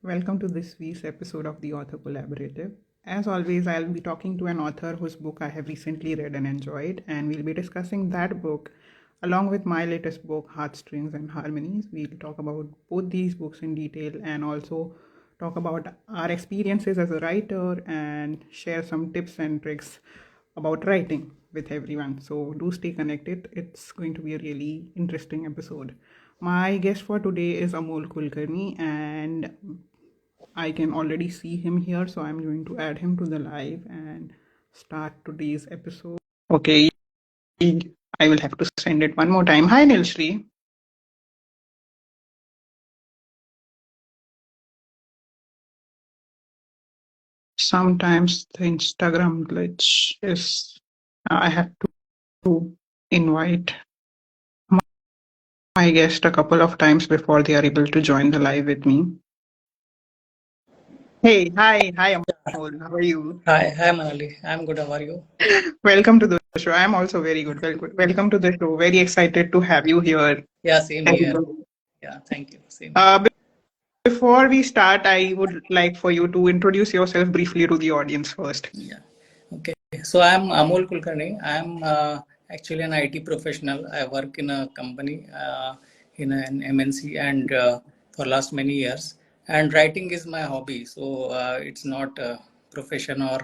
Welcome to this week's episode of the Author Collaborative. As always, I'll be talking to an author whose book I have recently read and enjoyed, and we'll be discussing that book along with my latest book, Heartstrings and Harmonies. We'll talk about both these books in detail and also talk about our experiences as a writer and share some tips and tricks about writing with everyone. So do stay connected. It's going to be a really interesting episode. My guest for today is Amol Kulkarni, and I can already see him here, so I'm going to add him to the live and start today's episode. Okay, I will have to send it one more time. Hi, Nilshri. Sometimes the Instagram glitch is I have to invite my guest a couple of times before they are able to join the live with me. Hey, hi, Amol. How are you? Hi, Manali. I'm good. How are you? Welcome to the show. I'm also very good. Welcome to the show. Very excited to have you here. Yeah, same here. Yeah, thank you. Same. Before we start, I would like for you to introduce yourself briefly to the audience first. Yeah. Okay. So I'm Amol Kulkarni. I'm actually an IT professional. I work in a company in an MNC and for last many years. And writing is my hobby. So it's not a profession or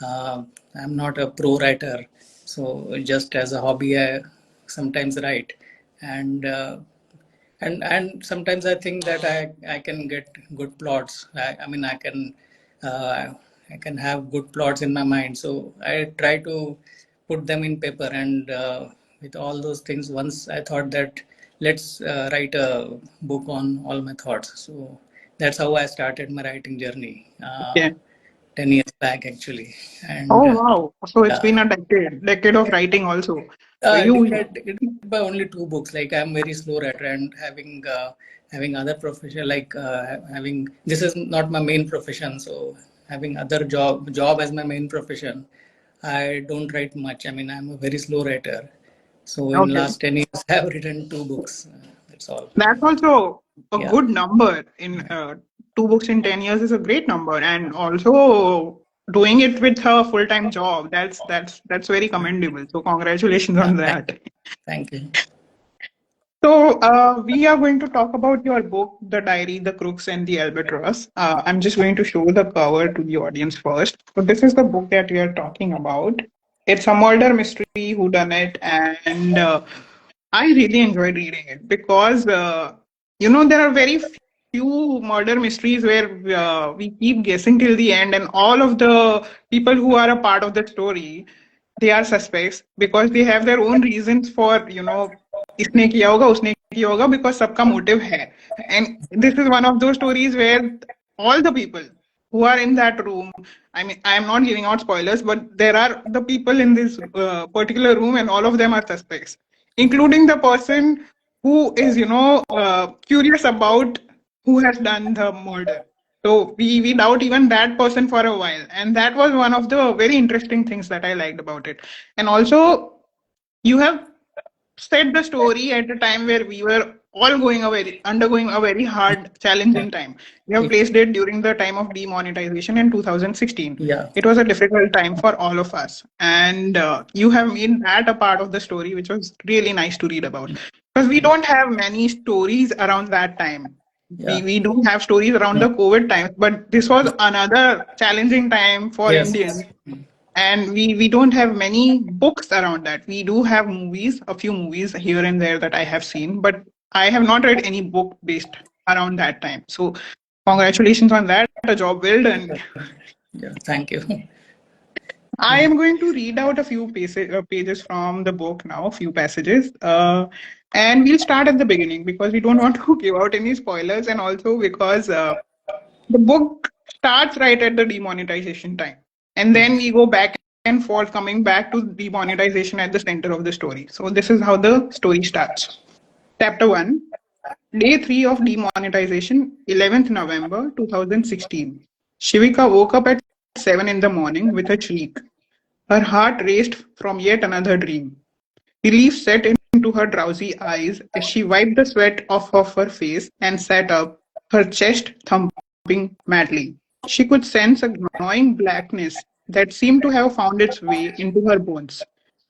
I'm not a pro writer. So just as a hobby, I sometimes write. And and sometimes I think that I can get good plots. I mean uh, I can have good plots in my mind. So I try to put them in paper. And with all those things, once I thought that let's write a book on all my thoughts. So that's how I started my writing journey. Yeah. 10 years back actually. And Oh wow! So it's yeah. been a decade of writing also. So I you, did by only two books. Like I'm very slow writer, and having other profession, like having this is not my main profession. So having other job as my main profession, I don't write much. I mean, I'm a very slow writer. So in okay. last 10 years, I have written two books. That's all. That's also a Yeah. good number. In Yeah. two books in 10 years is a great number, and also doing it with a full-time job. That's very commendable. So congratulations Yeah. on that. Thank you. So, we are going to talk about your book, The Diary, The Crooks, and the Albatross. I'm just going to show the cover to the audience first. So, this is the book that we are talking about. It's a murder mystery, whodunit, and I really enjoyed reading it because, there are very few murder mysteries where we keep guessing till the end, and all of the people who are a part of the story, they are suspects because they have their own reasons for, इसने किया होगा उसने किया होगा because सबका motive है. And this is one of those stories where all the people who are in that room, I mean, I am not giving out spoilers, but there are the people in this particular room and all of them are suspects, including the person who is, curious about who has done the murder. So we doubt even that person for a while, and that was one of the very interesting things that I liked about it. And also, you have set the story at a time where we were all undergoing a very hard, challenging time. You have placed it during the time of demonetization in 2016. Yeah. It was a difficult time for all of us, and you have made that a part of the story, which was really nice to read about. Because we don't have many stories around that time. Yeah. We do have stories around the COVID times, but this was another challenging time for Yes. Indians, and we don't have many books around that. We do have movies, a few movies here and there that I have seen, but I have not read any book based around that time. So congratulations on that, a job well done. Yeah. Thank you. I am going to read out a few pages from the book now, a few passages, and we'll start at the beginning because we don't want to give out any spoilers, and also because the book starts right at the demonetization time, and then we go back and forth, coming back to demonetization at the center of the story. So this is how the story starts. Chapter 1, Day 3 of demonetization, 11th November 2016. Shivika woke up at 7 in the morning with a shriek. Her heart raced from yet another dream. Relief set into her drowsy eyes as she wiped the sweat off of her face and sat up, her chest thumping. madly. She could sense a gnawing blackness that seemed to have found its way into her bones,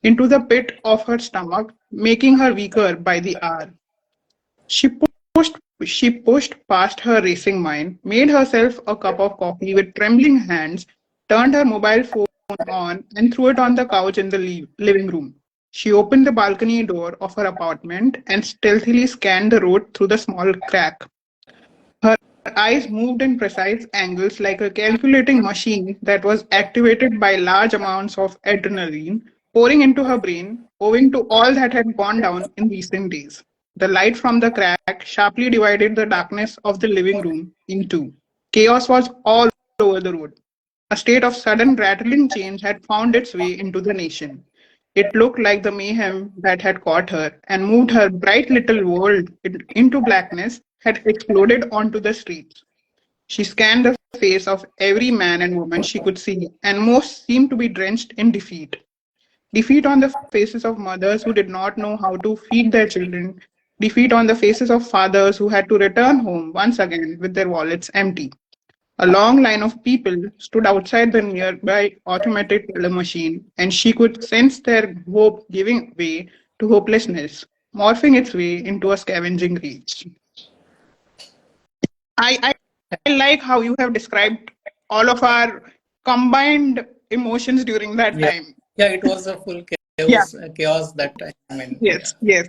into the pit of her stomach, making her weaker by the hour. She she pushed past her racing mind, made herself a cup of coffee with trembling hands, turned her mobile phone on, and threw it on the couch in the living room. She opened the balcony door of her apartment and stealthily scanned the road through the small crack. Her eyes moved in precise angles like a calculating machine that was activated by large amounts of adrenaline pouring into her brain, owing to all that had gone down in recent days. The light from the crack sharply divided the darkness of the living room in two. Chaos was all over the road. A state of sudden rattling change had found its way into the nation. It looked like the mayhem that had caught her and moved her bright little world into blackness had exploded onto the streets. She scanned the face of every man and woman she could see, and most seemed to be drenched in defeat. Defeat on the faces of mothers who did not know how to feed their children, defeat on the faces of fathers who had to return home once again with their wallets empty. A long line of people stood outside the nearby automated teller machine, and she could sense their hope giving way to hopelessness, morphing its way into a scavenging rage. I like how you have described all of our combined emotions during that Yeah, time. yeah, it was a full Yeah, chaos that time. I mean, yeah, yes, yes.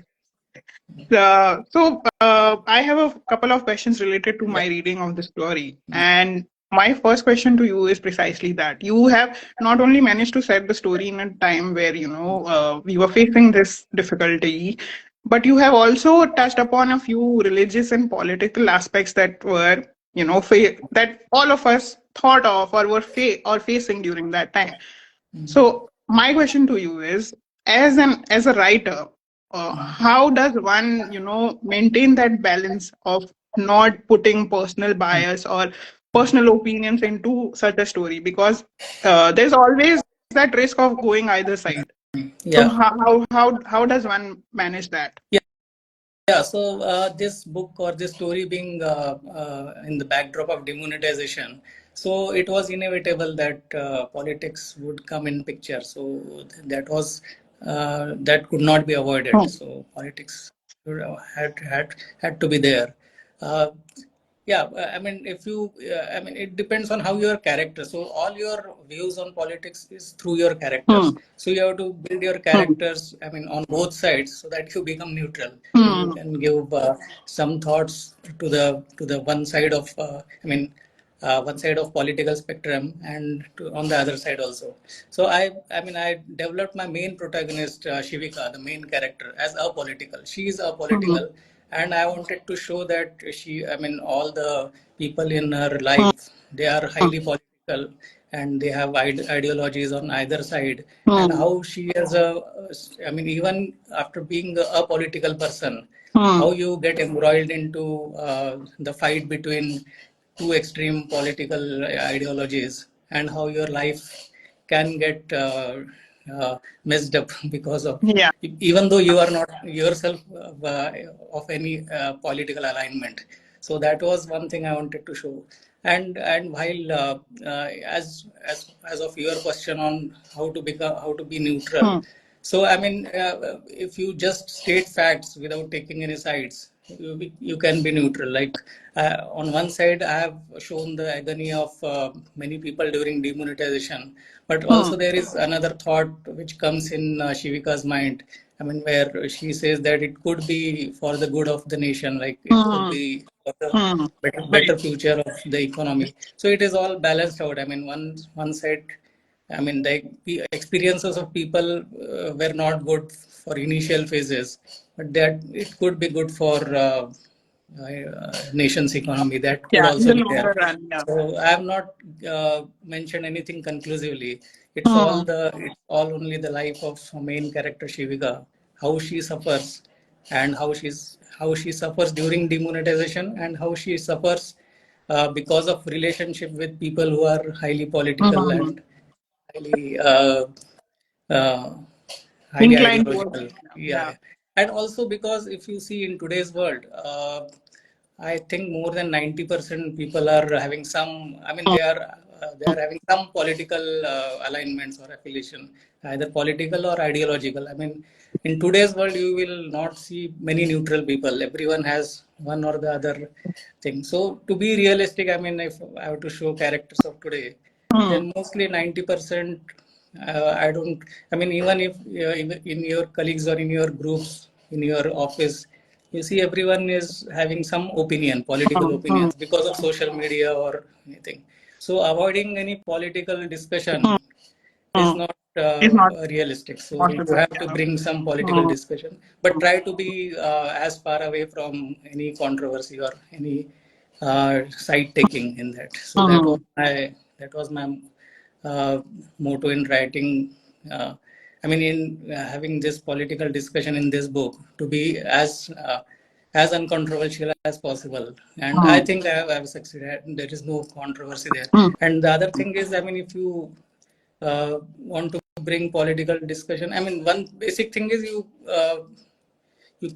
I have a couple of questions related to yeah. my reading of the story. And my first question to you is precisely that. You have not only managed to set the story in a time where, we were facing this difficulty, but you have also touched upon a few religious and political aspects that were, that all of us thought of or were or facing during that time. So my question to you is, as a writer, how does one, maintain that balance of not putting personal bias or personal opinions into such a story? Because there's always that risk of going either side. So Yeah. how does one manage that? Yeah. Yeah, so this book or this story being in the backdrop of demonetization, so it was inevitable that politics would come in picture. So that could not be avoided. Hmm, So politics had to be there. Uh, yeah, I mean, I mean, it depends on how your character. So all your views on politics is through your characters. hmm, So you have to build your hmm, characters, I mean, on both sides, so that you become neutral. You hmm, can give some thoughts to the one side of, I mean, one side of political spectrum and on the other side also. So I mean, I developed my main protagonist, Shivika, the main character, as apolitical. She is hmm, apolitical, and I wanted to show that I mean, all the people in her hmm, life, they are highly political and they have ideologies on either side, and hmm, how she is I mean, even after being a political person, hmm, how you get embroiled into the fight between two extreme political ideologies, and how your life can get messed up because of, yeah. even though you are not yourself of any political alignment. So that was one thing I wanted to show. And while as of your question on how to be neutral, Hmm, so I mean, if you just state facts without taking any sides, you can be neutral. Like on one side, I have shown the agony of many people during demonetization, but hmm, also there is another thought which comes in Shivika's mind. I mean, where she says that it could be for the good of the nation, like it could hmm, be for the hmm. Right. better future of the economy. So it is all balanced out. I mean, one side, I mean, the experiences of people were not good for initial phases, but that it could be good for nation's economy. That could Yeah, in also the be there. longer run, yeah. So I have not mentioned anything conclusively. Hmm, It's all only the life of main character Shivika, how she suffers, and how she suffers during demonetization, and how she suffers because of relationship with people who are highly political hmm. and highly uh, highly Inclined towards ideological. China. Yeah, Yeah. yeah. And also because if you see in today's world, I think more than 90% people are having some. I mean, they are having some political alignments or affiliation, either political or ideological. I mean, in today's world, you will not see many neutral people. Everyone has one or the other thing. So, to be realistic, I mean, if I have to show characters of today, Hmm. then mostly 90%. I don't. I mean, even if in your colleagues or in your groups, in your office, you see everyone is having some opinion, political Hmm. Hmm. opinions, because of social media or anything. So avoiding any political discussion is Hmm. not It's not realistic. So you possible. have to Yeah. bring some political Hmm. discussion, but try to be as far away from any controversy or any side taking in that. So Hmm. that was my uh, motto in writing. I mean, in having this political discussion in this book, to be as uncontroversial as possible. And I Hmm. think I've succeeded. There is no controversy there. Hmm. And the other thing is, I mean, if you want to bring political discussion, I mean, one basic thing is you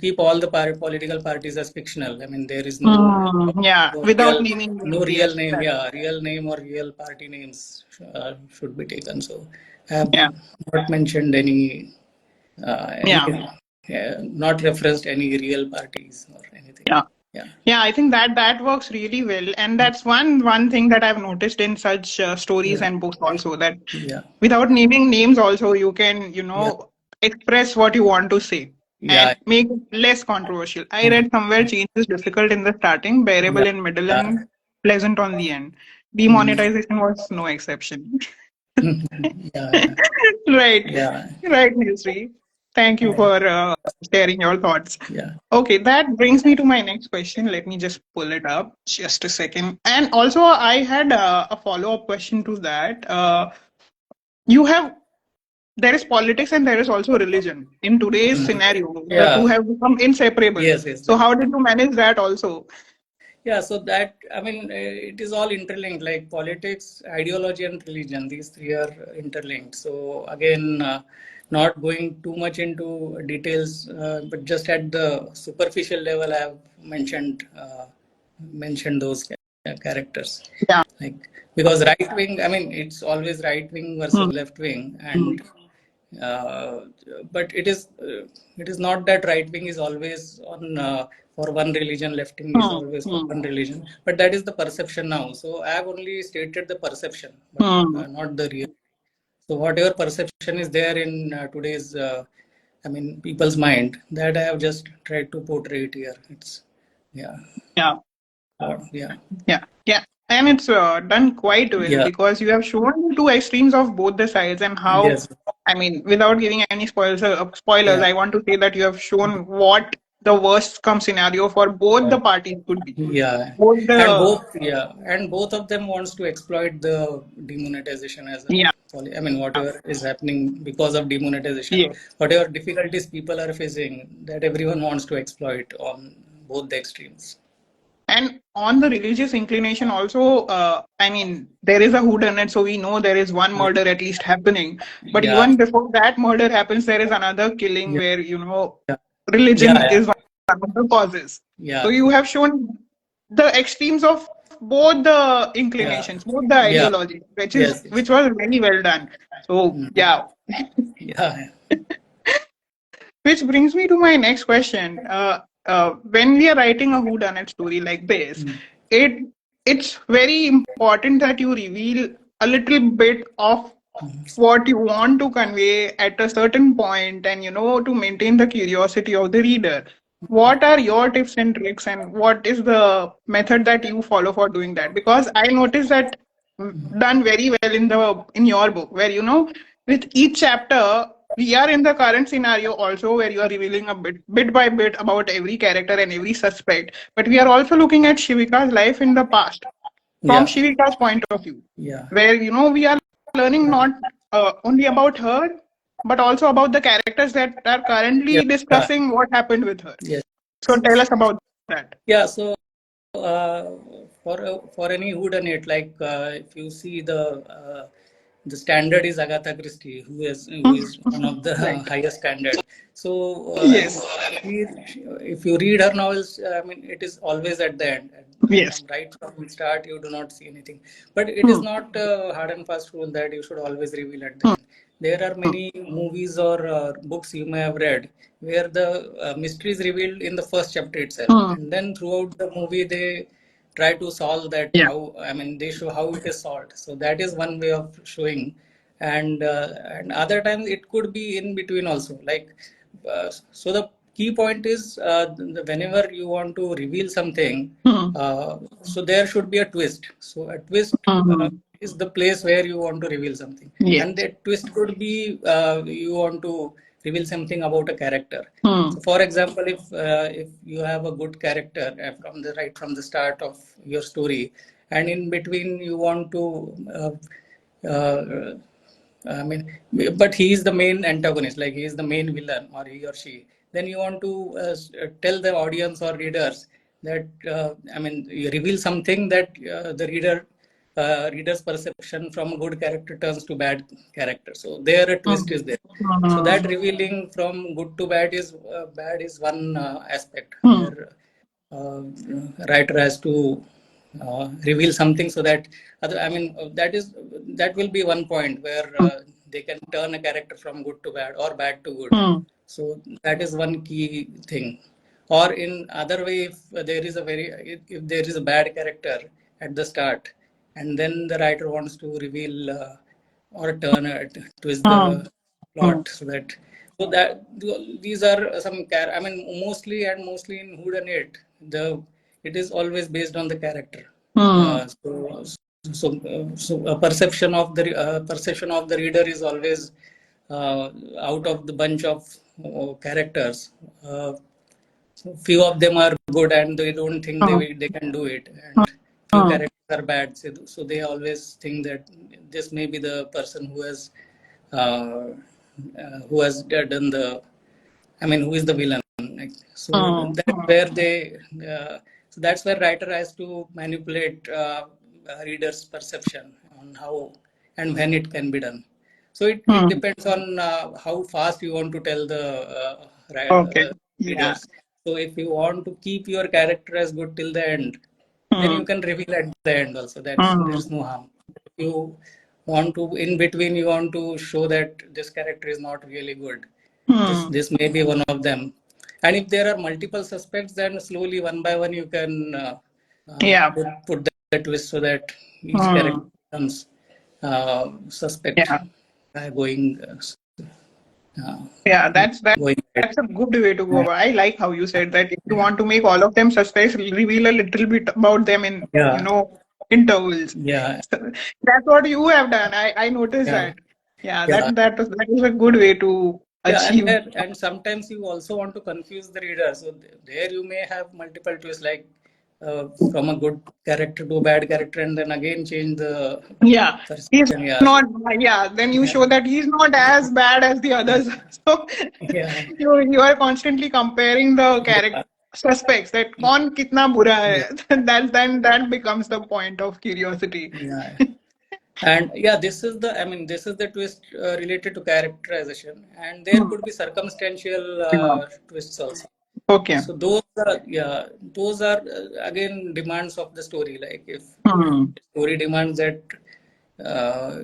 keep all the political parties as fictional. I mean, there is Hmm. Yeah. no Without real, naming no names, real yes. name. That, Yeah, real name or real party names should be taken. So I have yeah. not mentioned any Yeah. not referenced any real parties or anything. Yeah. Yeah, Yeah, I think that works really well, and that's one thing that I've noticed in such stories yeah, and books also, that yeah, without naming names also you can yeah, express what you want to say yeah, and make it less controversial. I mm, read somewhere change is difficult in the starting, yeah, bearable in middle, yeah, and pleasant on the end. mm, Demonetization was no exception. yeah, Right, yeah, right, Nusri. Thank you for sharing your thoughts. yeah, Okay, that brings me to my next question. Let me just pull it up just a second. And also, I had a follow-up question to that. You have There is politics and there is also religion. In today's mm, scenario, the two yeah. have become inseparable. Yes, yes. So, how did you manage that also? Yeah, so that, I mean, it is all interlinked, like politics, ideology, and religion. These three are interlinked. So, again, not going too much into details, but just at the superficial level, I have mentioned those characters. Yeah. Like, because right wing, I mean, it's always right wing versus Hmm. left wing, and uh, but it is not that right wing is always on for one religion, left wing is Hmm. always for Hmm. one religion. But that is the perception now. So I have only stated the perception, but Hmm. not the real. So whatever perception is there in today's, I mean, people's mind, that I have just tried to portray it here. It's yeah, Yeah. yeah, Yeah, yeah, and it's done quite well yeah, because you have shown two extremes of both the sides and how. yes, I mean, without giving any spoilers, yeah, I want to say that you have shown what the worst come scenario for both yeah. the parties could be. Yeah, Both the and both of them wants to exploit the demonetization as a Yeah, I mean, whatever is happening because of demonetization, yeah. whatever difficulties people are facing, that everyone wants to exploit on both the extremes. And on the religious inclination also, I mean, there is a whodunit, so we know there is one Yeah, murder at least happening. But yeah, even before that murder happens, there is another killing yeah, where, yeah, religion yeah, is one of the causes. So yeah, you have shown the extremes of both the yeah, inclinations, both the yeah, ideology, yes, yes. which was very well done. So Mm, yeah, yeah, which brings me to my next question. When we are writing a whodunit story like this, mm, it it's very important that you reveal a little bit of what you want to convey at a certain point, and to maintain the curiosity of the reader. What are your tips and tricks, and what is the method that you follow for doing that? Because I noticed that done very well in your book, where with each chapter we are in the current scenario also, where you are revealing a bit by bit about every character and every suspect, but we are also looking at Shivika's life in the past from yeah, Shivika's point of view, yeah, where we are learning not only about her, but also about the characters that are yeah, currently yeah, discussing what happened with her. yes. So tell us about that. Yeah, so for any whodunit, like if you see the the standard is Agatha Christie, who is one of the Right. highest standard. So and Yes. if you read her novels, I mean, it is always at the end. Yes. From right from start, you do not see anything. But it is Hmm. not a hard and fast rule that you should always reveal at the Hmm. end. There are Hmm. many movies or books you may have read where the mystery is revealed in the first chapter itself, Hmm. and then throughout the movie they try to solve that. Yeah. How, I mean, they show how it is solved. So that is one way of showing. And other times it could be in between also, like so the key point is, whenever you want to reveal something, Hmm. so there should be a twist. So a twist Hmm. is the place where you want to reveal something, Yes. and that twist could be, you want to reveal something about a character. Hmm. So, for example, if you have a good character from the start of your story, and in between you want to, uh, I mean, but he is the main antagonist, like he is the main villain, or he or she. Then you want to tell the audience or readers that, I mean, you reveal something that the reader's perception from a good character turns to bad character. So there a twist Hmm. is there. So Hmm. that revealing from good to bad is one aspect Hmm. where writer has to reveal something, so that I mean, that will be one point where they can turn a character from good to bad or bad to good. Hmm. So that is one key thing. Or in other way, if there is a if there is a bad character at the start, and then the writer wants to reveal, or turn twist the Hmm. Hmm. plot, so that these are some I mean, mostly in whodunit, the it is always based on the character. Hmm. So a perception of the reader is always, uh, out of the bunch of characters, uh, so few of them are good and they don't think Hmm. they can do it, and few Hmm. characters are bad. So they always think that this may be the person uh, who has done the, I mean, who is the villain? Like, so Hmm. that's Hmm. where uh, so that's where writer has to manipulate reader's perception on how and when it can be done. So it Hmm. depends on how fast you want to tell the Okay. Yeah. readers. So if you want to keep your character as good till the end, then Hmm. you can reveal at the end also. Hmm. There's no harm. If you want to, in between, you want to show that this character is not really good, Hmm. this may be one of them. And if there are multiple suspects, then slowly one by one you can Yeah. put the twist so that each character Hmm. becomes suspect, Yeah. going uh, Yeah. going ahead. That's a good way to go about. I like how you said that if you want to make all of them suspects, reveal a little bit about them in, Yeah, intervals. yeah, So that's what you have done. I noticed yeah, that. Yeah, yeah. that is a good way to Yeah, and achieve. there, and sometimes you also want to confuse the reader. So there you may have multiple twists, like from a good character to a bad character, and then again change the Yeah, he's perception. Yeah, not. Yeah, then you show that he's not as bad as the others. So yeah, you are constantly comparing the character yeah, suspects that कौन कितना बुरा है. That becomes the point of curiosity. yeah. And yeah, I mean, this is the twist related to characterization, and there Hmm. could be circumstantial Yeah. twists also. Okay. So those are again demands of the story. Like if Hmm. story demands that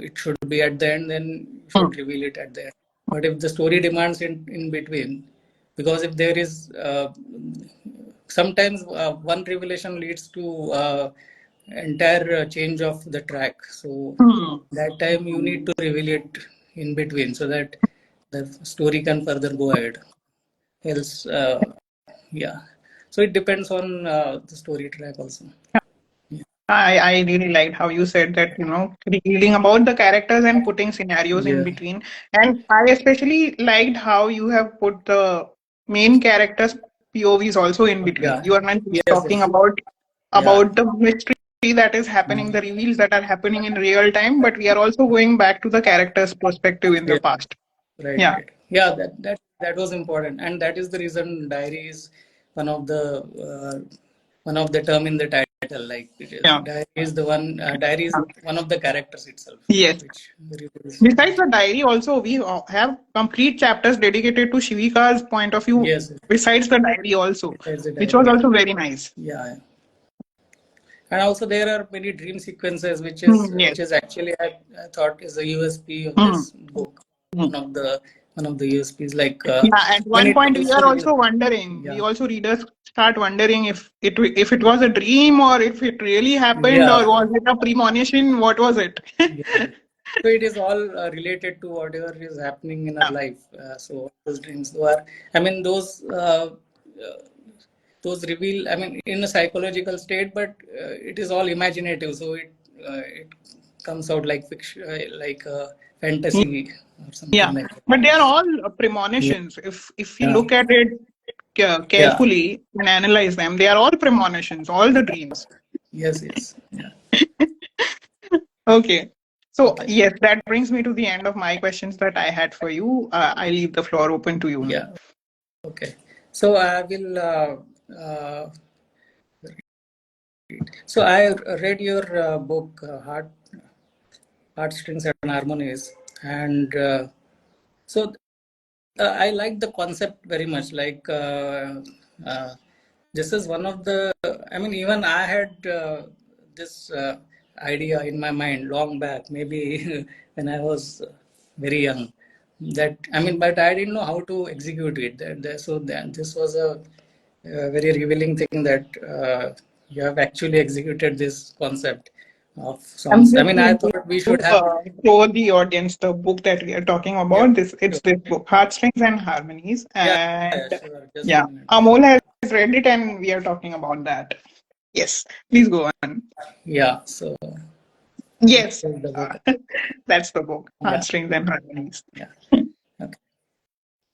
it should be at the end, then you Hmm. should reveal it at the end. But if the story demands in between, because if there is sometimes one revelation leads to entire change of the track. So Hmm. that time you need to reveal it in between so that the story can further go ahead. Else, yeah. So it depends on the story track also. I really liked how you said that, revealing about the characters and putting scenarios in Yeah, between. And I especially liked how you have put the main characters' POVs also in between. yeah, You are not just yes, talking yes, yeah, about the mystery that is happening, the reveals that are happening in real time, but we are also going back to the character's perspective in the yeah. past. Right, Yeah. right. Yeah, that was important, and that is the reason diary is one of the one of the term in the title. Like it is Yeah. diary is the one. Diary is one of the characters itself, Yes. which reveals. Besides the diary, also we have complete chapters dedicated to Shivika's point of view. Yes, Besides the diary, also, besides the which was diary. also very nice. Yeah, and also there are many dream sequences, Yes. which is actually I thought is a USP of Hmm. this book. Hmm. One of the USPs, like Yeah, at when one it point we comes to are reveal. also wondering. We Yeah, also readers start wondering if it was a dream or if it really happened or yeah, was it a premonition? What was it? yeah. So it is all related to whatever is happening in our Yeah. life. So those dreams were, I mean, those reveal, I mean, in a psychological state, but it is all imaginative. So it comes out like fiction, like fantasy or something Yeah, like that. but they are all Yeah, premonitions. If you yeah, look at it yeah. carefully and analyze them, they are all premonitions, all the dreams. Yes, yes. Yeah. Okay. So Okay. yes, that brings me to the end of my questions that I had for you. I leave the floor open to you now. Yeah. Okay. So I will. So I read your book, Heartstrings and Harmonies, and so I like the concept very much. Like uh, this is one of the. I mean, even I had this idea in my mind long back, maybe when I was very young. That I mean, but I didn't know how to execute it. So this was a very revealing thing that you have actually executed this concept of I'm songs. I just mean, I going thought we should to have. show the audience the book that we are talking Yeah, about. It's sure. this book, Heartstrings and Harmonies, Yeah, and yeah, sure. Just a yeah, minute. Amol has read it, and we are talking about that. Yes, please go on. Yeah, so this Yes, is the book. that's the book, Yeah, Heartstrings and Harmonies. yeah. Okay.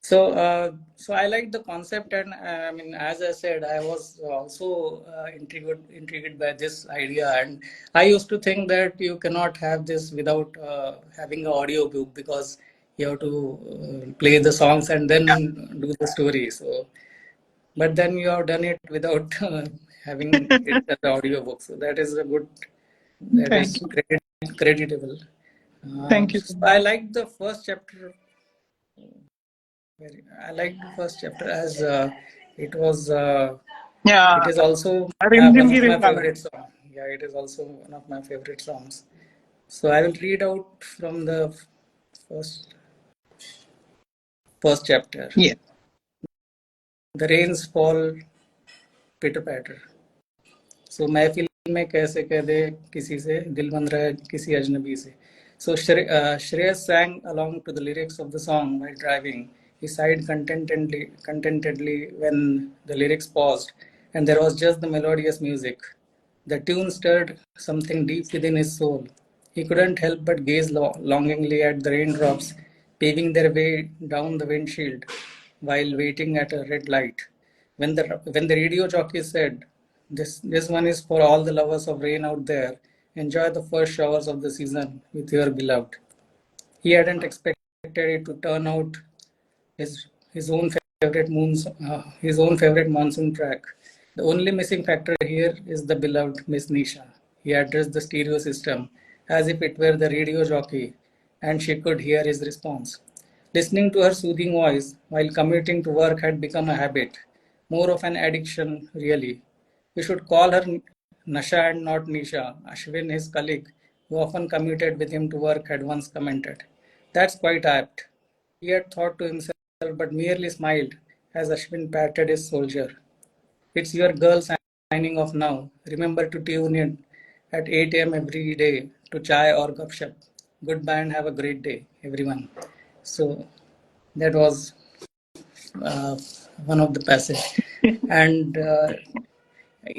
So, so I like the concept, and I mean, as I said, I was also intrigued by this idea, and I used to think that you cannot have this without having an audio book because you have to play the songs and then do the story. So, but then you have done it without having it as an audio book. So that is a good, that Thank is you. creditable. Thank you so So much. I like the first chapter. I like the first chapter as it was. It Yeah, is also Rim Jim one Ki of my Risala. favorite songs. Yeah, it is also one of my favorite songs. So I will read out from the first first chapter. Yeah. The rains fall pitter patter. सो महफिल में कैसे कह दे किसी से दिल बन रहा है किसी अजनबी से so Shreyas sang along to the lyrics of the song while driving. He sighed contentedly when the lyrics paused, and there was just the melodious music. The tune stirred something deep within his soul. He couldn't help but gaze longingly at the raindrops paving their way down the windshield while waiting at a red light. When the radio jockey said, "This one is for all the lovers of rain out there. Enjoy the first showers of the season with your beloved." He hadn't expected it to turn out his own his own favorite monsoon track. The only missing factor here is the beloved Miss Nisha. He addressed the stereo system as if it were the radio jockey, and she could hear his response. Listening to her soothing voice while commuting to work had become a habit, more of an addiction, really. We should call her Nasha and not Nisha. Ashwin, his colleague, who often commuted with him to work, had once commented. That's quite apt. He had thought to himself, but merely smiled as Ashwin patted his soldier. It's your girl signing off now. Remember to tune in at 8 a.m. every day to chai or gupshup. Goodbye and have a great day, everyone. So that was uh, one of the passage, and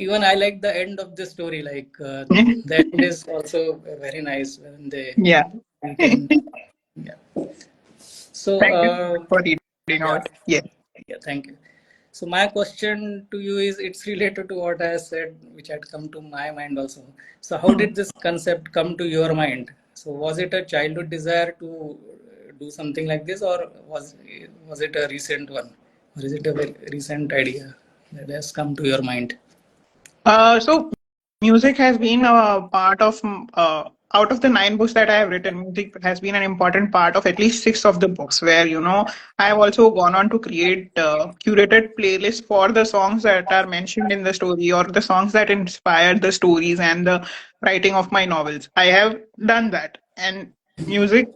even I like the end of the story. Like the end is also very nice when they Yeah. meet in. Thank Yeah. So you so much for reading yeah, out. Yes. yeah. Thank you. So my question to you is, it's related to what I said, which had come to my mind also. So how did this concept come to your mind? So was it a childhood desire to do something like this, or was it a recent one, or is it a very recent idea that has come to your mind? So music has been a part of out of the nine books that I have written, music has been an important part of at least six of the books. Where I have also gone on to create curated playlists for the songs that are mentioned in the story or the songs that inspired the stories and the writing of my novels. I have done that, and music.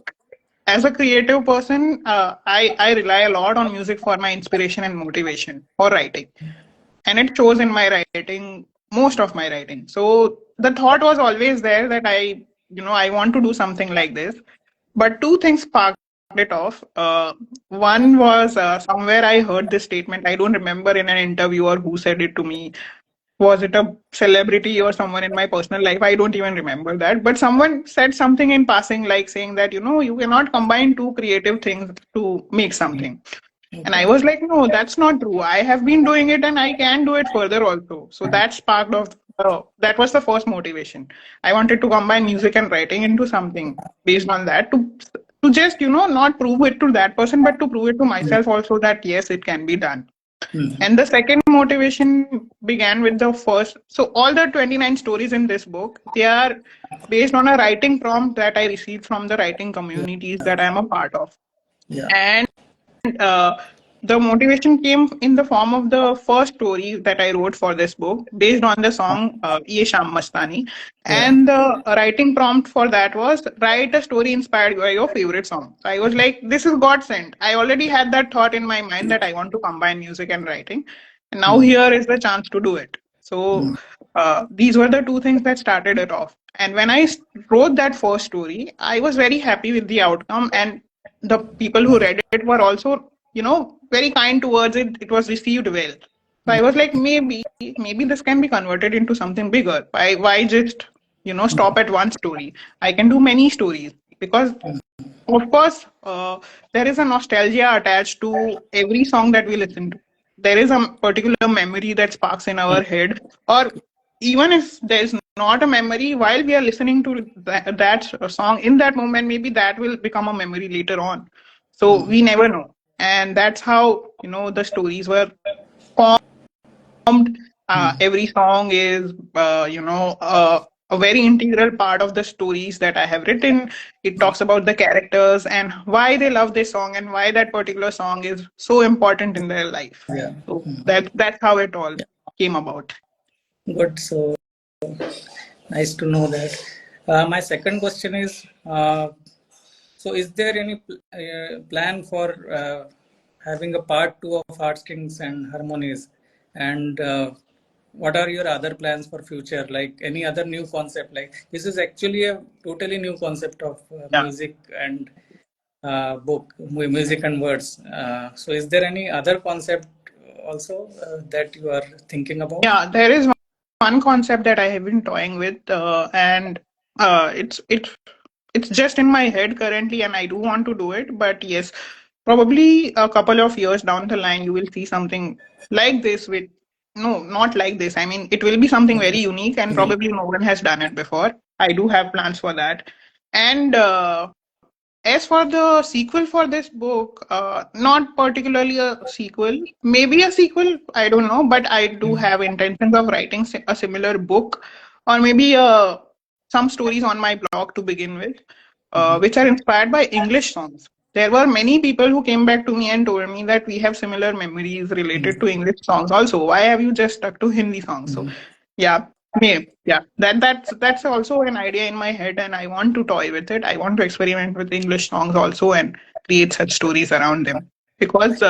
As a creative person, I rely a lot on music for my inspiration and motivation for writing, and it shows in my writing, most of my writing. So the thought was always there that I want to do something like this. But two things sparked it off. One was somewhere I heard this statement. I don't remember in an interview or who said it to me. Was it a celebrity or someone in my personal life? I don't even remember that. But someone said something in passing, like saying that, you cannot combine two creative things to make something. And I Okay. was like, no, that's not true. I have been doing it and I can do it further also. So that sparked of that was the first motivation. I wanted to combine music and writing into something based on that to just, not prove it to that person, but to prove it to myself also that yes, it can be done. Mhm. And the second motivation began with the first. So all the 29 stories in this book, they are based on a writing prompt that I received from the writing Yeah. communities that I'm a part of. Yeah. And uh, the motivation came in the form of the first story that I wrote for this book, based on the song Ye Sham Mastani. Yeah. And the writing prompt for that was write a story inspired by your favorite song. So I was like, this is God sent. I already had that thought in my mind that I want to combine music and writing. And now Mm. here is the chance to do it. So Mm. these were the two things that started it off. And when I wrote that first story, I was very happy with the outcome. And the people who read it were also, very kind towards it. It was received well. So I was like, maybe this can be converted into something bigger. Why just, stop at one story? I can do many stories because, of course, there is a nostalgia attached to every song that we listen to. There is a particular memory that sparks in our head, or even if there's not a memory while we are listening to that song in that moment, maybe that will become a memory later on. So we never know, and that's how the stories were formed. Every song is, a very integral part of the stories that I have written. It talks about the characters and why they love this song and why that particular song is so important in their life. Yeah. So that's how it all came about. Good. So nice to know that. My second question is, so is there any plan for having a part two of Heart Strings and Harmonies? And what are your other plans for future? Like any other new concept? Like this is actually a totally new concept of Yeah. music and book, music and words. So is there any other concept also that you are thinking about? Yeah, there is one concept that I have been toying with, and it's just in my head currently, and I do want to do it. But yes, probably a couple of years down the line, you will see something like this. With no, not like this. I mean, it will be something very unique, and Unique. probably no one has done it before. I do have plans for that, and as for the sequel for this book, not particularly a sequel, maybe a sequel, I don't know, but I do have intentions of writing a similar book or maybe some stories on my blog to begin with, which are inspired by English songs. There were many people who came back to me and told me that we have similar memories related to English songs also. Why have you just stuck to Hindi songs? So, yeah, maybe. Yeah, that's also an idea in my head, and I want to toy with it. I want to experiment with English songs also and create such stories around them because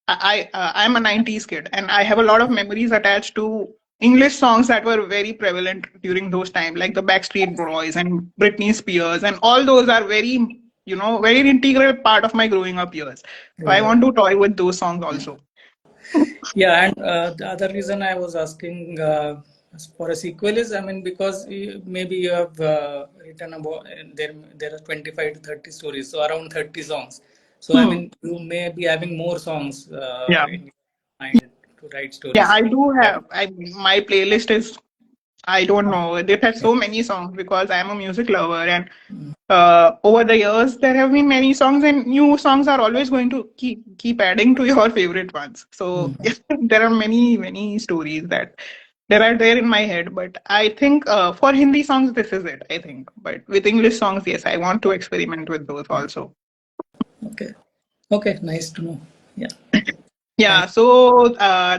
I'm a '90s kid, and I have a lot of memories attached to English songs that were very prevalent during those times, like the Backstreet Boys and Britney Spears, and all those are very integral part of my growing up years. So I Right. want to toy with those songs also. Yeah, and the other reason I was asking for a sequel is, I mean, because maybe you have written about there are 25 to 30 stories, so around 30 songs. So I Hmm. mean, you may be having more songs Yeah. in your mind to write Yeah, stories. I do Yeah. have. My playlist is, I don't know. It has so many songs because I'm a music lover, and over the years there have been many songs, and new songs are always going to keep adding to your favorite ones. So there are many stories that There are there in my head, but I think for Hindi songs this is it. I think, but with English songs, yes, I want to experiment with those Yeah. also. Okay. Okay. Nice to know. Yeah. Thank. Yeah, so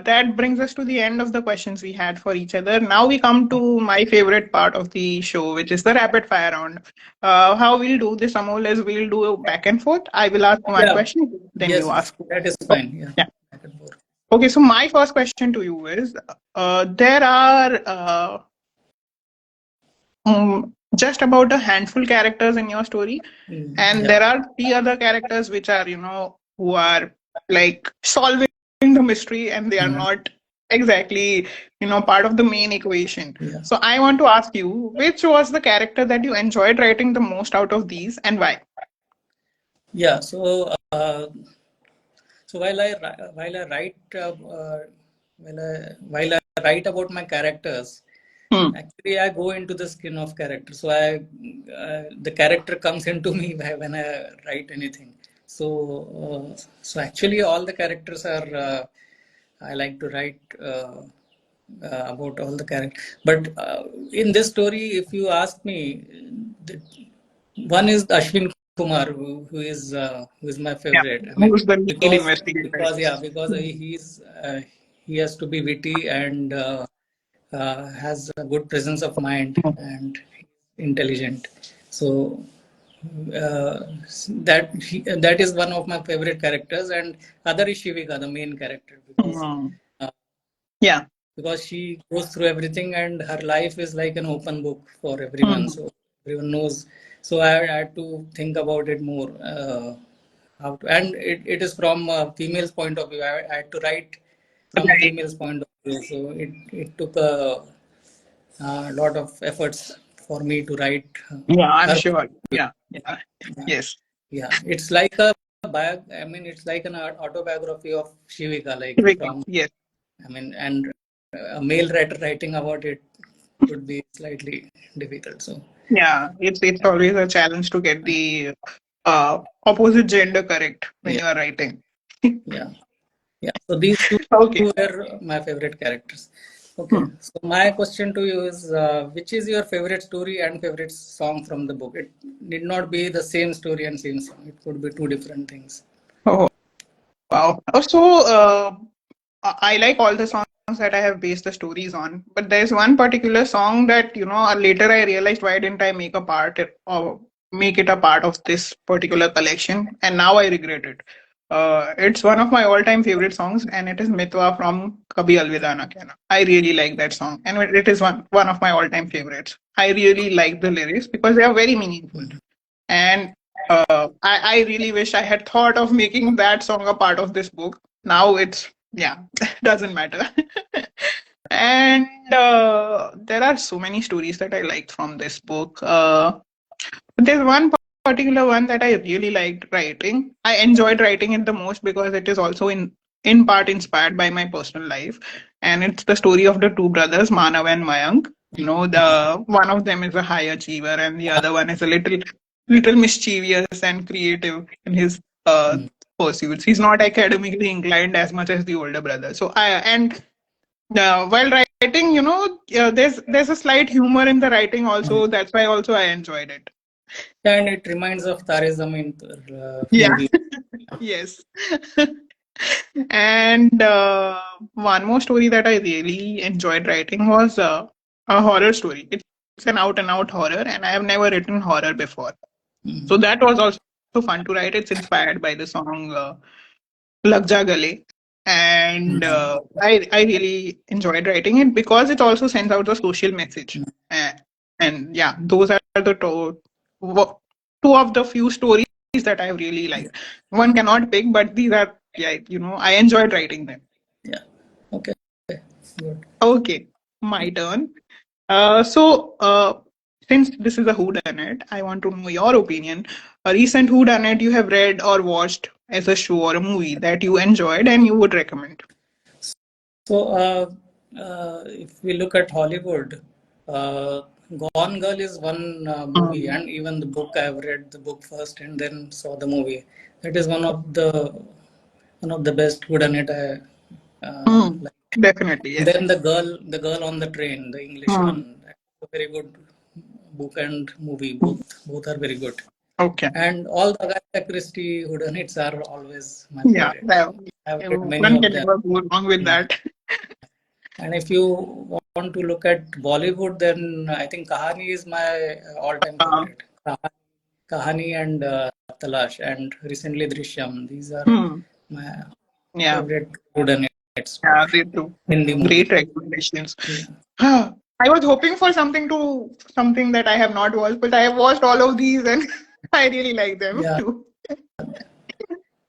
that brings us to the end of the questions we had for each other. Now we come to my favorite part of the show, which is the rapid fire round. How we'll do this, Amol, is we'll do back and forth. I will ask one Yeah. question, then you Yes. ask. That is Okay. fine. Yeah. Yeah. Back and forth. Okay, so my first question to you is there are just about a handful characters in your story, and Yeah. there are three other characters which are, who are like solving the mystery and they are Mm, not exactly, part of the main equation. yeah. So I want to ask you, which was the character that you enjoyed writing the most out of these and why? Yeah. So while I write while I write about my characters, Hmm. actually I go into the skin of character. So I the character comes into me when I write anything. So so actually all the characters are I like to write about all the characters. But in this story, if you ask me, the, one is Ashwin Kumar, who is my favorite. I mean, Who's the lead because investigator? because he has to be witty and has a good presence of mind and intelligent. So that is one of my favorite characters, and other is Shivika, the main character, Hmm. Yeah. because she goes through everything and her life is like an open book for everyone, Hmm. so everyone knows. So I had to think about it more, how to, and it is from a female's point of view. I had to write from a Right. female's point of view, so it took a lot of efforts for me to write Yeah, I'm her. sure. Yeah. Yeah. Yeah, Yes. yeah, it's like a I mean, it's like an autobiography of Shivika, like Vika. from, Yes. I mean, and a male writer writing about it would be slightly difficult. So, Yeah, it's always a challenge to get the opposite gender correct when yeah, you are writing. yeah, yeah. So these two Okay. were my favorite characters. Okay. Hmm. So my question to you is, which is your favorite story and favorite song from the book? It need not be the same story and same song. It could be two different things. Oh, wow. Also, I like all the songs that I have based the stories on, but there's one particular song that, later I realized why didn't I make a part or make it a part of this particular collection, and now I regret it. It's one of my all-time favorite songs, and it is Mitwa from Kabhi Alvida Na Kehna. I really like that song, and it is one of my all-time favorites. I really like the lyrics because they are very meaningful. Mm. And I really wish I had thought of making that song a part of this book. Now it's, yeah, doesn't matter. And there are so many stories that I liked from this book. There's one particular one that I really liked writing. I enjoyed writing it the most because it is also in part inspired by my personal life, and it's the story of the two brothers, Manav and Mayank. The one of them is a high achiever, and the other one is a little mischievous and creative in his Mm. pursuits. He's not academically inclined as much as the older brother. So I and while writing, there's a slight humor in the writing Mm. also. That's why also I enjoyed it. And it reminds of Tare Zameen Par, Yeah. movie. Yes. And one more story that I really enjoyed writing was a horror story. It's an out and out horror, and I have never written horror before. So Mm. that was also fun to write. It's inspired by the song Lag Ja Gale. And Mm. I really enjoyed writing it because it also sends out a social message. Mm. Uh, and yeah, those are the two of the few stories that I really Yeah, liked. One cannot pick, but these are, yeah, I enjoyed writing them. yeah. Okay, good. Okay, my turn. Since this is a whodunit, I want to know your opinion. A recent whodunit you have read or watched as a show or a movie that you enjoyed and you would recommend. So, if we look at Hollywood, uh, Gone Girl is one movie, Mm. and even the book, I've read the book first and then saw the movie. That is one of the best whodunit I Mm. like. Definitely, And yes. then the girl on the train, the English Hmm. one, that's a very good book and movie. Both are very good. Okay. And all the Agatha Christie whodunits are always my Yeah, favorite. that, I've read many one of can them. never go wrong with Yeah. that. And if you want to look at Bollywood, then I think Kahani is my all-time Uh, favorite. Kahani and Talash, and recently Drishyam. These are hmm. my Yeah, favorite whodunits for yeah, they do. Hindi movie. Great recommendations. Yeah. I was hoping for something that I have not watched, but I have watched all of these and I really like them Yeah. too.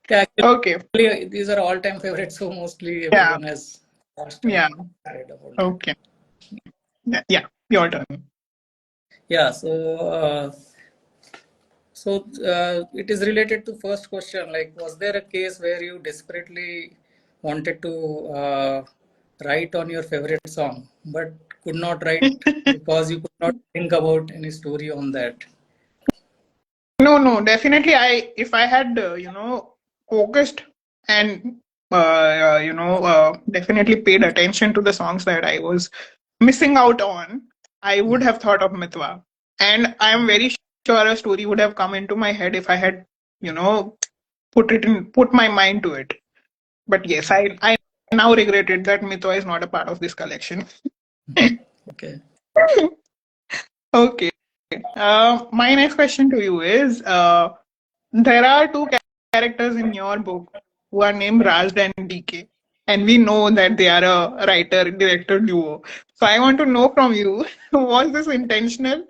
Yeah, Okay. actually, these are all-time favorites, so mostly Yeah. everyone has watched Yeah. and read about that. Okay. Yeah. Yeah. Your turn. Yeah, it is related to first question. Like, was there a case where you desperately wanted to write on your favorite song, but could not write because you could not think about any story on that? No, no, definitely. If I had, focused and, definitely paid attention to the songs that I was missing out on, I would have thought of Mitwa. And I am very sure a story would have come into my head if I had, you know, put my mind to it. But yes, I now regretted that Mitwa is not a part of this collection. Okay. Okay. My next question to you is, there are two characters in your book who are named Raj and DK, and we know that they are a writer-director duo. So I want to know from you, was this intentional,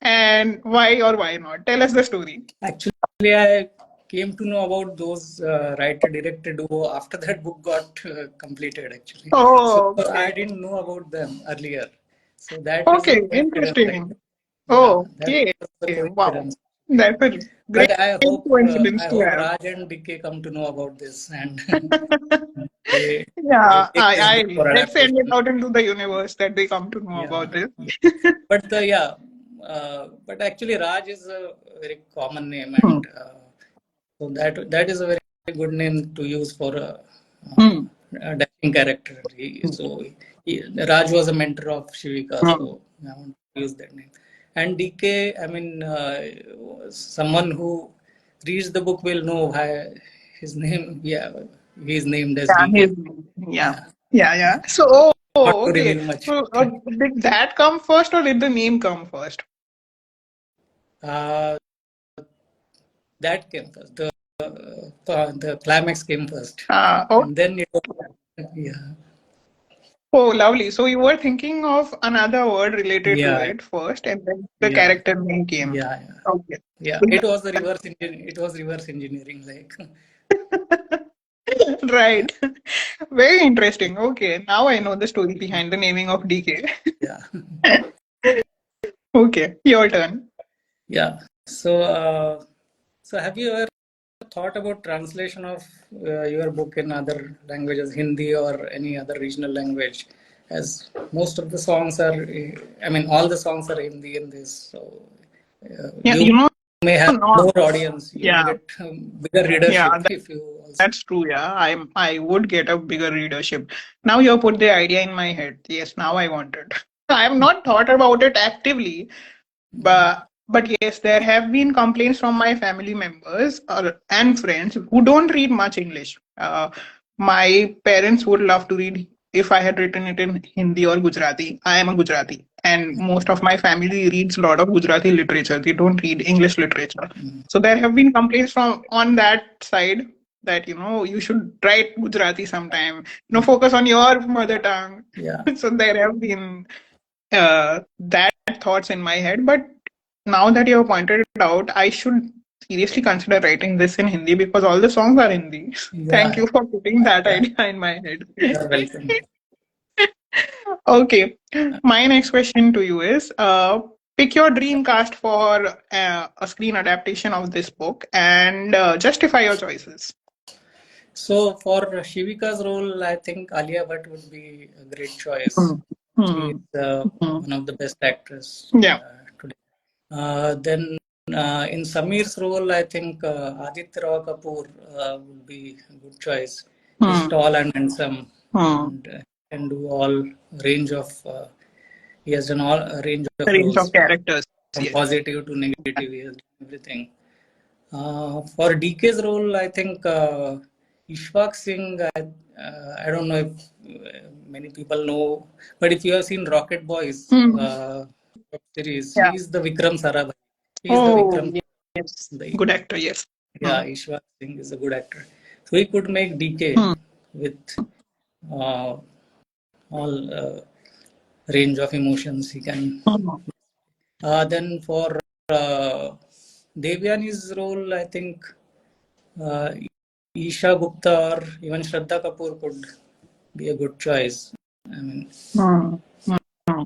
and why or why not? Tell us the story. Actually, I came to know about those writer-director duo after that book got completed. Actually, so Oh, I okay. didn't know about them earlier. So that is a Okay, coincidence. interesting. Yeah, that Okay. was a Wow. coincidence. That's a great But coincidence I to hope have. Raj and DK come to know about this and they Yeah, take this book for let's send it adaptation. out into the universe that they come to know Yeah, about this. but but actually Raj is a very common name, Hmm. and so that is a very good name to use for Hmm. a dashing character. Raj was a mentor of Shivika, Hmm. so I want to use that name. And DK, I mean, someone who reads the book will know why his name. Yeah, he is named as Yeah, DK. yeah, Yeah, yeah. So, not to okay. reveal much. So, did that come first or did the name come first? Uh, that came first. The climax came first, Oh, and then it was, yeah, oh, lovely. So you were thinking of another word related to yeah, it first, and then the yeah, character name came. yeah, yeah. Okay. Yeah, So it was the it was reverse engineering, like. right. Very interesting. Okay. Now I know the story behind the naming of DK. Yeah. Okay. Your turn. Yeah. So have you ever thought about translation of your book in other languages, Hindi or any other regional language? As most of the songs are, I mean, all the songs are Hindi in this, so Yeah, you may have not. more audience. You may Yeah. get bigger Yeah. readership if you also. That's true, yeah. I would get a bigger readership. Now you have put the idea in my head. Yes, now I want it. I have not thought about it actively, but yes, there have been complaints from my family members and friends who don't read much English. My parents would love to read if I had written it in Hindi or Gujarati. I am a Gujarati, and most of my family reads a lot of Gujarati literature. They don't read English literature. So there have been complaints from on that side that you should write Gujarati sometime. Focus on your mother tongue. Yeah. So there have been that thoughts in my head, but now that you have pointed it out, I should seriously consider writing this in Hindi because all the songs are Hindi. Thank Yeah. you for putting that Yeah. idea in my head. You're welcome. Okay, my next question to you is pick your dream cast for a screen adaptation of this book and justify your choices. So for Shivika's role, I think Alia Bhatt would be a great choice. Hmm. She Hmm. is Hmm. one of the best actors Yeah. today. Then in Samir's role, I think Aditya Rao Kapoor would be a good choice. He's Hmm. tall and handsome, Hmm. and can do all range of. He has done all a range of Range roles of characters. from Yes. positive to negative. He has done everything. For DK's role, I think Ishwak Singh. I don't know if many people know, but if you have seen Rocket Boys Hmm. web series, Yeah. he is the Vikram Sarabhai. He is the Oh, Vikram. yes. The, Good actor. Yes. yeah, Ishwak Singh is a good actor. So he could make DK Hmm. with uh, all range of emotions he can. Hmm. Then for uh, Devyani's role, I think uh, Isha Gupta or even Shraddha Kapoor could be a good choice. I mean, Hmm. Hmm.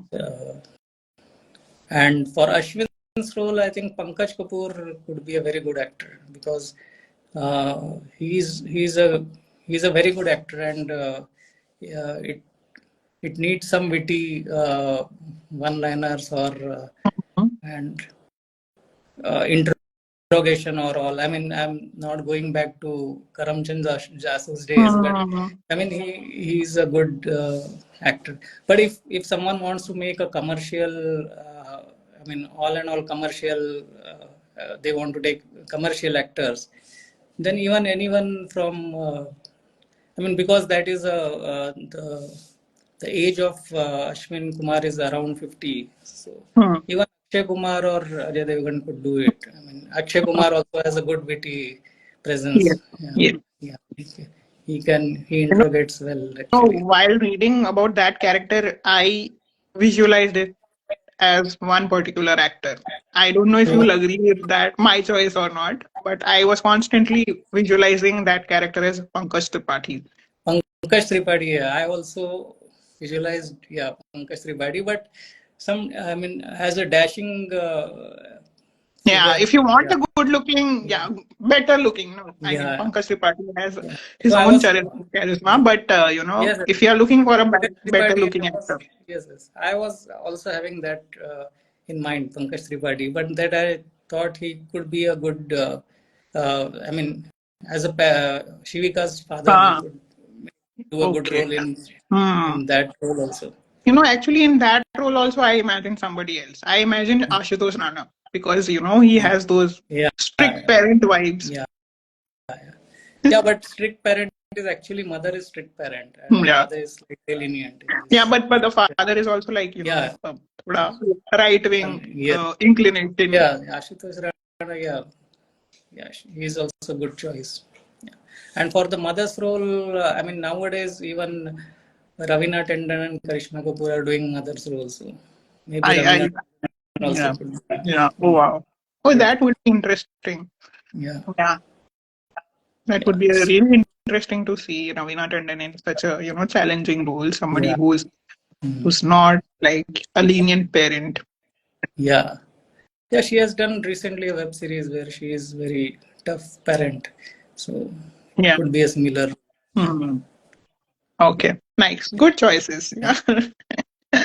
and for Ashwin's role, I think Pankaj Kapoor could be a very good actor because he's a very good actor, and yeah, it needs some witty one-liners or and interrogation or all. I mean, I'm not going back to Karamchand Jasu's days, but Hmm. I mean, he's a good actor. But if someone wants to make a commercial, I mean, all and all commercial, they want to take commercial actors, then even anyone from I mean, because that is the age of Ashwin Kumar is around 50. So Hmm. even Akshay Kumar or Ajay Devgan could do it. I mean, Akshay Kumar also has a good witty Yes. presence. Yeah, Yes. yeah. He You interrogates well know, actually. while reading about that character, I visualized it as one particular actor. I don't know if So you'll agree with that, my choice or not, but I was constantly visualizing that character as Pankaj Tripathi. Pankaj Tripathi, yeah, I also visualized, yeah, Pankaj Tripathi, but I mean, as a dashing Yeah, figure, if you want yeah, a good looking, yeah, yeah, better looking. No, I mean yeah, Pankaj Tripathi has yeah. his So I own was, charisma, but yes, if you are looking for a Pankaj better Tripathi, looking I was, actor, yes, yes. I was also having that in mind, Pankaj Tripathi, but that I thought he could be a good, I mean, as a Shivika's father, he ah, could do a good okay. role Hmm. in that role also. Actually, in that role also, I imagine somebody else. I imagine Ashutosh Rana because he has those Yeah, strict parent vibes. yeah, yeah. But strict parent is actually mother is strict parent, and Yeah, father is slightly lenient in yeah, this. but the father is also like Yeah, right wing yes, inclination. yeah. Ashutosh Rana, yeah, yeah, he is also a good choice. Yeah. And for the mother's role, I mean, nowadays even Ravina Tandon and Karishma Kapoor are doing mother's roles. So maybe I Ravina Tandon also yeah, could yeah. Oh be wow. Oh, good. that would be interesting. Yeah, Yeah, that would yeah, be a really interesting to see Ravina Tandon in such a challenging role. Somebody yeah, who's not like a lenient parent. yeah. Yeah, she has done recently a web series where she is very tough parent. So Yeah. could be a similar. Yeah, Hmm. Okay. Nice. Good choices. yeah. Yeah.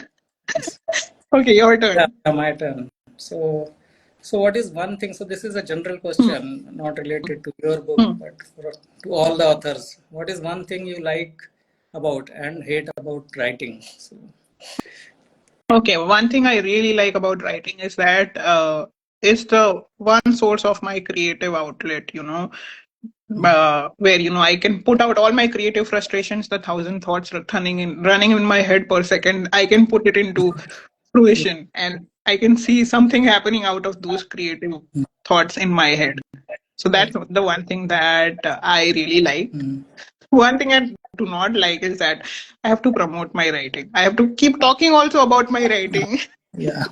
Okay, your Yeah, turn. my turn. So what is one thing? So this is a general Hmm. question, not related to your book, Hmm. but to all the authors. What is one thing you like about and hate about writing? So, Okay, one thing I really like about writing is that it's the one source of my creative outlet, where I can put out all my creative frustrations, the thousand thoughts running in my head per second. I can put it into fruition, and I can see something happening out of those creative thoughts in my head. So that's okay. the one thing that I really like. Mm, One thing I do not like is that I have to promote my writing. I have to keep talking also about my writing. yeah,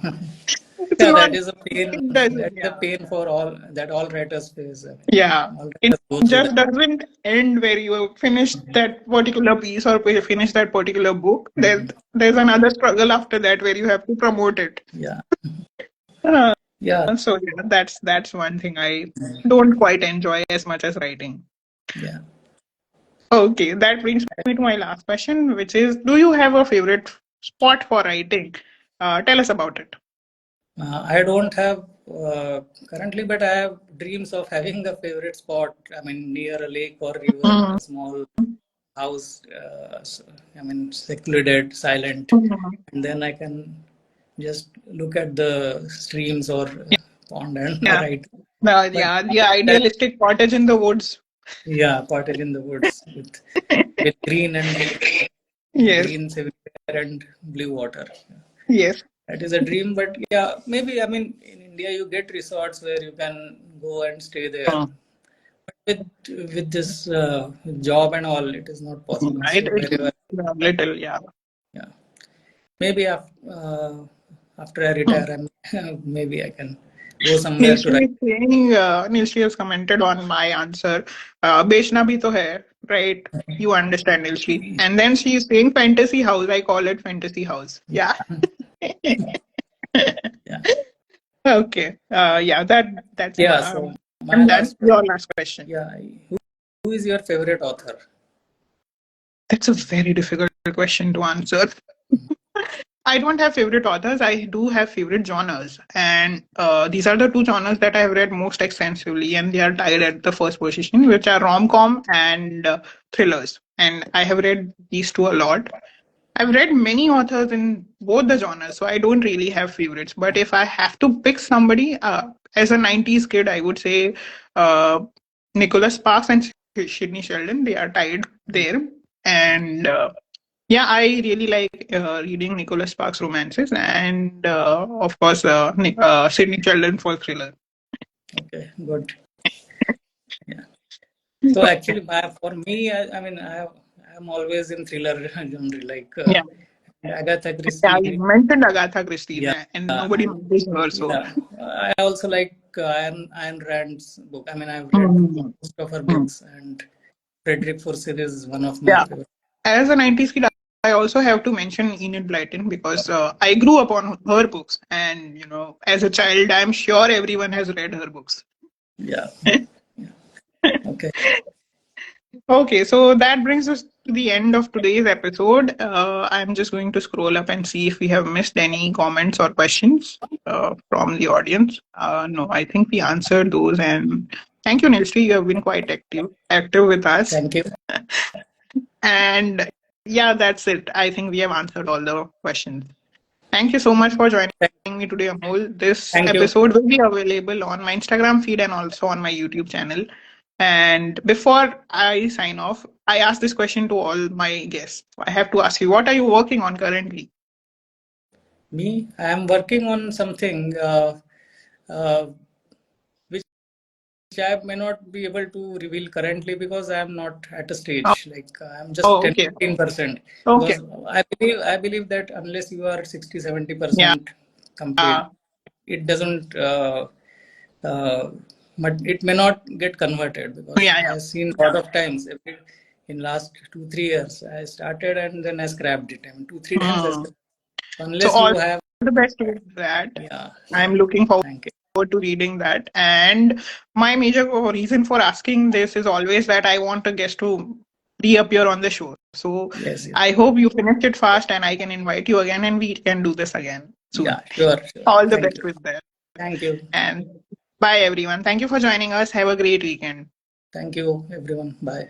It's yeah. not. That is a pain. It doesn't. That is a Yeah. pain for all writers face. I mean, Yeah. all It writers go through just that. doesn't end where you finish that particular piece or finish that particular book. There's another struggle after that where you have to promote it. Yeah, Uh, yeah, so yeah, that's one thing I don't quite enjoy as much as writing. yeah. Okay, that brings me to my last question, which is, do you have a favorite spot for writing? Tell us about it. I don't have currently, but I have dreams of having a favorite spot. I mean, near a lake or river or Mm, a small house, I mean, secluded, silent, Mhm. and then I can just look at the streams or pond and Yeah. write. But Yeah, the that, idealistic cottage in the woods. yeah, cottage in the woods with green and Yes, greens everywhere and blue water. yes. That is a dream, but yeah, maybe I mean in India you get resorts where you can go and stay there. Mm. But with this job and all, it is not possible. Right? So It's wherever, a little, yeah. yeah, maybe after I retire, maybe I can go somewhere to Nilshi write. is saying, Nilshi has commented on my answer. Bechna bhi to hai, right? You understand, Nilshi. And then she is saying fantasy house. I call it fantasy house. Yeah. Yeah, Okay. Yeah, that's yeah. So my I'm done. last question. Your last question. Yeah, who is your favorite author? That's a very difficult question to answer. I don't have favorite authors. I do have favorite genres, and these are the two genres that I have read most extensively, and they are tied at the first position, which are rom-com and thrillers. And I have read these two a lot. I've read many authors in both the genres, so I don't really have favorites. But if I have to pick somebody, as a '90s kid, I would say uh, Nicholas Sparks and Sidney Sheldon. They are tied there, and yeah, I really like reading Nicholas Sparks' romances, and of course, Sidney Sheldon for thriller. Okay, good. Yeah. So actually, for me, I mean, I'm always in thriller genre, like Yeah, Agatha yeah. You Christie. mentioned Agatha Christie, Yeah, and nobody and mentions her. So, yeah, I also like Ayn Rand's book. I mean, I've read mm, most of her mm. books, and Frederick Forsyth is one of my Yeah. favorite. As a '90s kid, I also have to mention Enid Blyton because I grew up on her books, and as a child, I'm sure everyone has read her books. Yeah. Yeah. Okay. Okay, so that brings us to the end of today's episode. I'm just going to scroll up and see if we have missed any comments or questions from the audience. No, I think we answered those. And thank you, Nilsri. You have been quite active with us. Thank you. And yeah, that's it. I think we have answered all the questions. Thank you so much for joining me today, Amol. This Thank you. episode will be available on my Instagram feed and also on my YouTube channel. And before I sign off, I ask this question to all my guests. I have to ask you, what are you working on currently? Me, I am working on something uh, which I may not be able to reveal currently because I am not at a Oh, stage. Like I'm just oh, 10, okay. 15%. Okay. Because I believe that unless you are 60, Yeah. 70% complete, Uh, it doesn't. Uh, but it may not get converted because yeah, I yeah. have seen a lot of times in last 2, 3 years I started and then I scrapped it. I mean, 2, 3 times I Hmm. scrapped. So Unless all you have, the best with that. yeah, I'm yeah. looking forward Thank you. to reading that. And my major reason for asking this is always that I want a guest to reappear on the show. So Yes, yes. I hope you finished it fast and I can invite you again and we can do this again Yeah, soon. sure, sure. All the Thank best you. with that. Thank you. And bye, everyone. Thank you for joining us. Have a great weekend. Thank you, everyone. Bye.